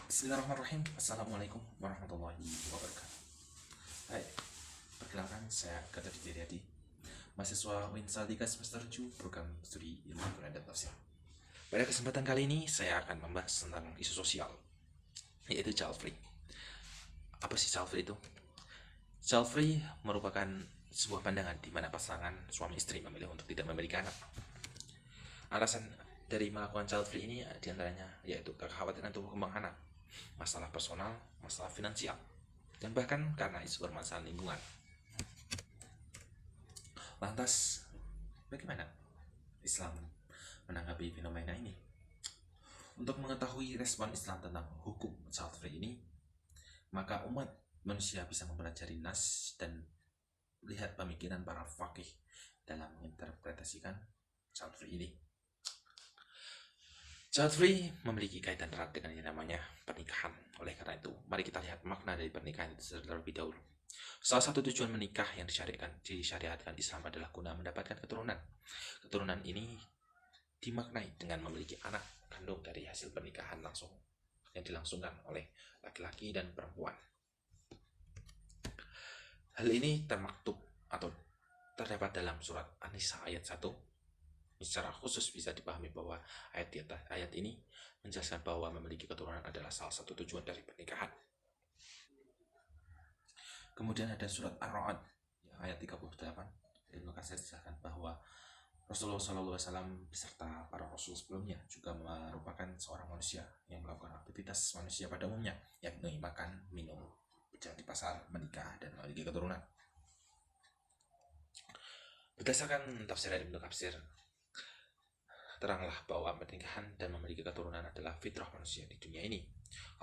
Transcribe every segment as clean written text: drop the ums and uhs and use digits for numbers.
Bismillahirrahmanirrahim. Assalamualaikum warahmatullahi wabarakatuh. Hai, perkenalkan saya Gatot Wiryadi, mahasiswa UIN Salatiga semester 7 program studi ilmu Quran dan Tafsir. Pada kesempatan kali ini saya akan membahas tentang isu sosial, yaitu child free. Apa sih child free itu? Child free merupakan sebuah pandangan di mana pasangan suami istri memilih untuk tidak memiliki anak. Alasan dari melakukan child free ini diantaranya yaitu kekhawatiran tumbuh kembang anak, masalah personal, masalah finansial, dan bahkan karena isu permasalahan lingkungan. Lantas, bagaimana Islam menanggapi fenomena ini? Untuk mengetahui respon Islam tentang hukum child free ini, maka umat manusia bisa mempelajari nas dan lihat pemikiran para faqih dalam menginterpretasikan child free ini. Child free memiliki kaitan erat dengan yang namanya pernikahan. Oleh karena itu, mari kita lihat makna dari pernikahan itu terlebih dahulu. Salah satu tujuan menikah yang disyariatkan Islam adalah guna mendapatkan keturunan. Keturunan ini dimaknai dengan memiliki anak kandung dari hasil pernikahan langsung yang dilangsungkan oleh laki-laki dan perempuan. Hal ini termaktub atau terdapat dalam surat An-Nisa ayat 1. Secara khusus bisa dipahami bahwa ayat ini menjelaskan bahwa memiliki keturunan adalah salah satu tujuan dari pernikahan. Kemudian ada surat Ar-Ra'd ayat 38. Ibnu Katsir disahkan bahwa Rasulullah SAW beserta para rasul sebelumnya juga merupakan seorang manusia yang melakukan aktivitas manusia pada umumnya, yakni makan, minum, berjalan di pasar, menikah, dan memiliki keturunan. Berdasarkan tafsir Ibnu Katsir, teranglah bahwa pernikahan dan memiliki keturunan adalah fitrah manusia di dunia ini.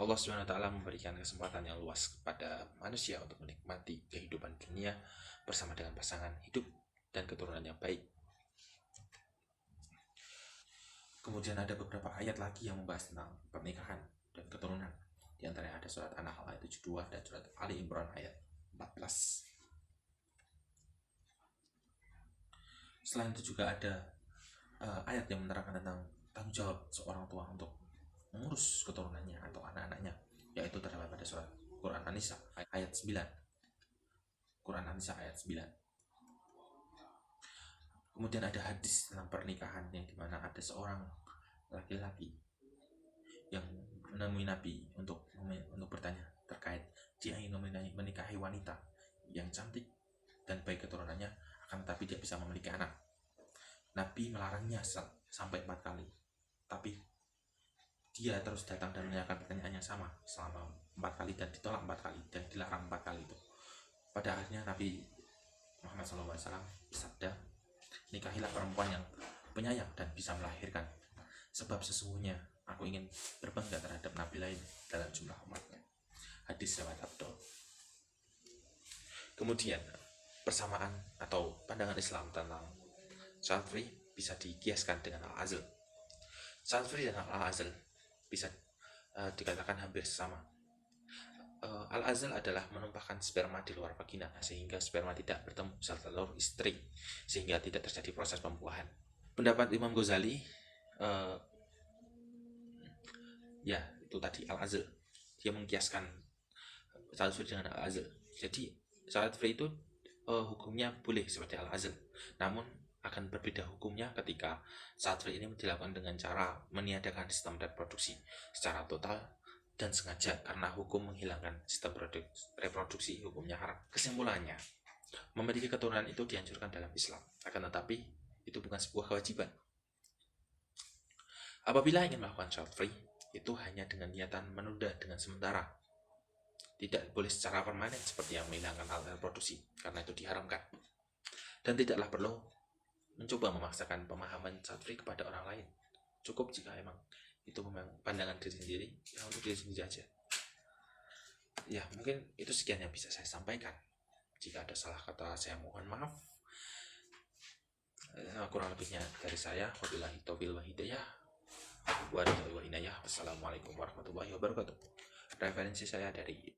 Allah SWT memberikan kesempatan yang luas kepada manusia untuk menikmati kehidupan dunia bersama dengan pasangan hidup dan keturunan yang baik. Kemudian ada beberapa ayat lagi yang membahas tentang pernikahan dan keturunan. Di antaranya ada surat An-Nahl ayat 72 dan surat Ali Imran ayat 14. Selain itu juga ada ayat yang menerangkan tentang tanggung jawab seorang tua untuk mengurus keturunannya atau anak-anaknya, yaitu terdapat pada surat Quran An-Nisa ayat 9. Quran An-Nisa ayat 9. Kemudian ada hadis tentang pernikahan yang dimana ada seorang laki-laki yang menemui Nabi untuk bertanya terkait dia ingin menikahi wanita yang cantik dan baik keturunannya, akan tetapi dia bisa memiliki anak. Nabi melarangnya sampai 4 kali, tapi dia terus datang dan menanyakan pertanyaannya sama selama 4 kali dan ditolak 4 kali dan dilarang 4 kali itu. Pada akhirnya Nabi Muhammad SAW bersabda, nikahilah perempuan yang penyayang dan bisa melahirkan, sebab sesungguhnya aku ingin berbangga terhadap Nabi lain dalam jumlah umatnya. Hadis riwayat Abdul. Kemudian persamaan atau pandangan Islam tentang child free bisa dikiaskan dengan al-azl. Child free dan al-azl bisa dikatakan hampir sama. Al-azl adalah menumpahkan sperma di luar vagina sehingga sperma tidak bertemu sel telur istri sehingga tidak terjadi proses pembuahan. Pendapat Imam Ghazali ya itu tadi al-azl, dia mengkiaskan child free dengan al-azl. Jadi child free itu hukumnya boleh seperti al-azl, namun akan berbeda hukumnya ketika child free ini dilakukan dengan cara meniadakan sistem reproduksi secara total dan sengaja, karena hukum menghilangkan sistem reproduksi hukumnya haram. Kesimpulannya, memiliki keturunan itu dianjurkan dalam Islam, akan tetapi itu bukan sebuah kewajiban. Apabila ingin melakukan child free, itu hanya dengan niatan menunda dengan sementara, tidak boleh secara permanen seperti yang menghilangkan alat reproduksi, karena itu diharamkan. Dan tidaklah perlu mencoba memaksakan pemahaman child free kepada orang lain. Cukup jika emang itu memang pandangan diri sendiri, ya untuk diri sendiri aja. Ya mungkin itu sekian yang bisa saya sampaikan. Jika ada salah kata saya mohon maaf. Kurang lebihnya dari saya, wabillahi taufiq wal hidayah. Wassalamualaikum warahmatullahi wabarakatuh. Referensi saya dari